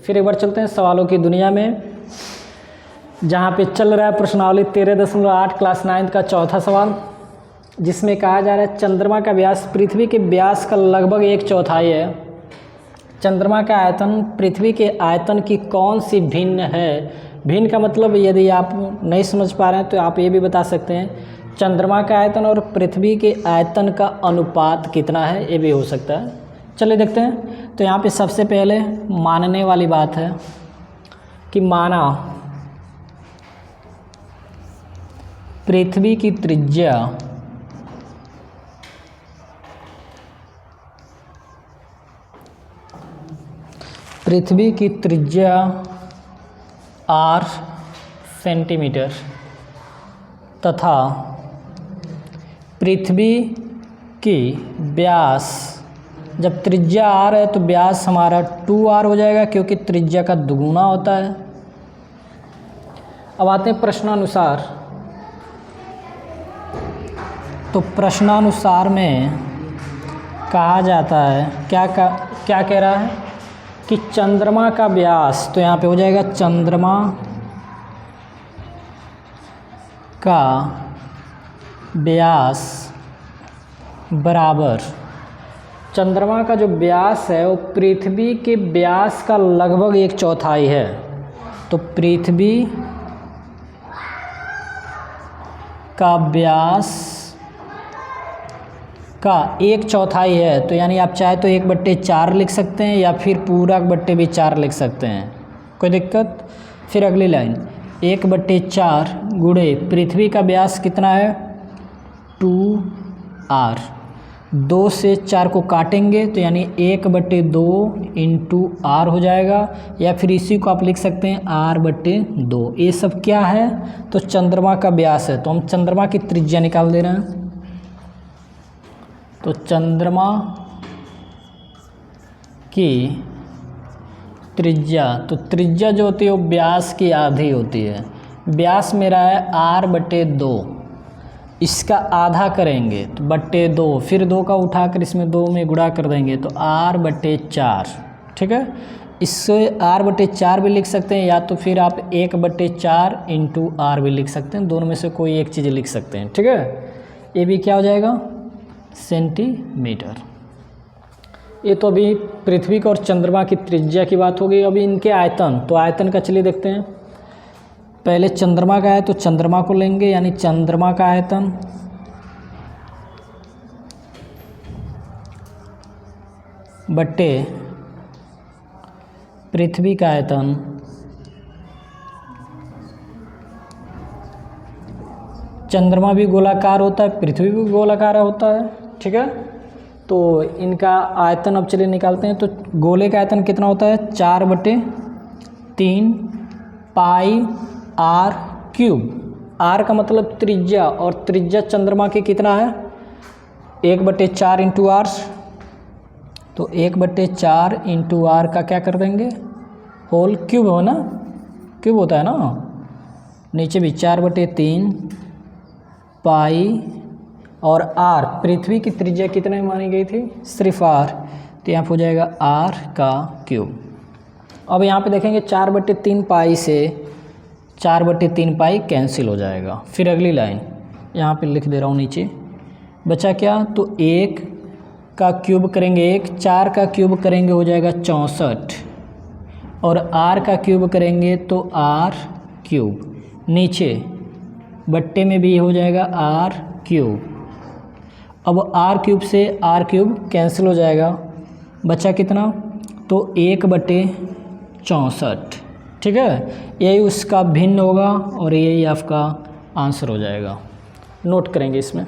फिर एक बार चलते हैं सवालों की दुनिया में, जहाँ पे चल रहा है प्रश्नावली 13.8 क्लास 9 का चौथा सवाल, जिसमें कहा जा रहा है चंद्रमा का व्यास पृथ्वी के व्यास का लगभग 1/4 है। चंद्रमा का आयतन पृथ्वी के आयतन की कौन सी भिन्न है। भिन्न का मतलब यदि आप नहीं समझ पा रहे हैं तो आप ये भी बता सकते हैं चंद्रमा का आयतन और पृथ्वी के आयतन का अनुपात कितना है, ये भी हो सकता है। चलिए देखते हैं। तो यहाँ पे सबसे पहले मानने वाली बात है कि माना पृथ्वी की त्रिज्या r सेंटीमीटर तथा पृथ्वी की व्यास, जब त्रिज्या r है तो व्यास हमारा 2r हो जाएगा क्योंकि त्रिज्या का दुगुना होता है। अब आते हैं प्रश्नानुसार। तो प्रश्नानुसार में कहा जाता है क्या कह रहा है कि चंद्रमा का व्यास, तो यहाँ पे हो जाएगा चंद्रमा का व्यास बराबर, चंद्रमा का जो व्यास है वो पृथ्वी के व्यास का लगभग 1/4 है। तो पृथ्वी का व्यास का 1/4 है, तो यानी आप चाहे तो 1/4 लिख सकते हैं या फिर पूरा बट्टे भी 4 लिख सकते हैं, कोई दिक्कत। फिर अगली लाइन 1/4 गुणे पृथ्वी का व्यास कितना है 2r, 2 से 4 को काटेंगे तो यानी 1/2 इंटू r हो जाएगा, या फिर इसी को आप लिख सकते हैं r/2। ये सब क्या है तो चंद्रमा का व्यास है, तो हम चंद्रमा की त्रिज्या निकाल दे रहे हैं। तो चंद्रमा की त्रिज्या, तो त्रिज्या जो होती है वो व्यास की आधी होती है। व्यास मेरा है r/2, इसका आधा करेंगे तो /2, फिर 2 का उठाकर इसमें 2 में गुणा कर देंगे तो r/4, ठीक है। इससे r/4 भी लिख सकते हैं या तो फिर आप 1/4 इंटू r भी लिख सकते हैं, दोनों में से कोई एक चीज़ लिख सकते हैं, ठीक है। ये भी क्या हो जाएगा सेंटीमीटर। ये तो अभी पृथ्वी का और चंद्रमा की त्रिज्या की बात हो गई। अभी इनके आयतन, तो आयतन का चलिए देखते हैं। पहले चंद्रमा का है तो चंद्रमा को लेंगे, यानी चंद्रमा का आयतन बट्टे पृथ्वी का आयतन, चंद्रमा भी गोलाकार होता है, पृथ्वी भी गोलाकार होता है, ठीक है। तो इनका आयतन अब चलिए निकालते हैं। तो गोले का आयतन कितना होता है 4/3 पाई r³। r का मतलब त्रिज्या, और त्रिज्या चंद्रमा की कितना है 1/4 इंटू r। तो 1/4 इंटू r का क्या कर देंगे होल क्यूब, हो ना, क्यूब होता है ना। नीचे भी 4/3 पाई और r, पृथ्वी की त्रिज्या कितने मानी गई थी सिर्फ r, तो यहाँ पर हो जाएगा r³। अब यहाँ पे देखेंगे 4/3 पाई से 4/3 पाई कैंसिल हो जाएगा। फिर अगली लाइन यहाँ पे लिख दे रहा हूँ नीचे, बचा क्या तो 1 का क्यूब करेंगे 1, 4 का क्यूब करेंगे हो जाएगा 64, और r का क्यूब करेंगे तो r³, नीचे बट्टे में भी हो जाएगा r³। अब r³ से r³ कैंसिल हो जाएगा, बचा कितना तो 1/64, ठीक है। यही उसका भिन्न होगा और यही आपका आंसर हो जाएगा। नोट करेंगे इसमें।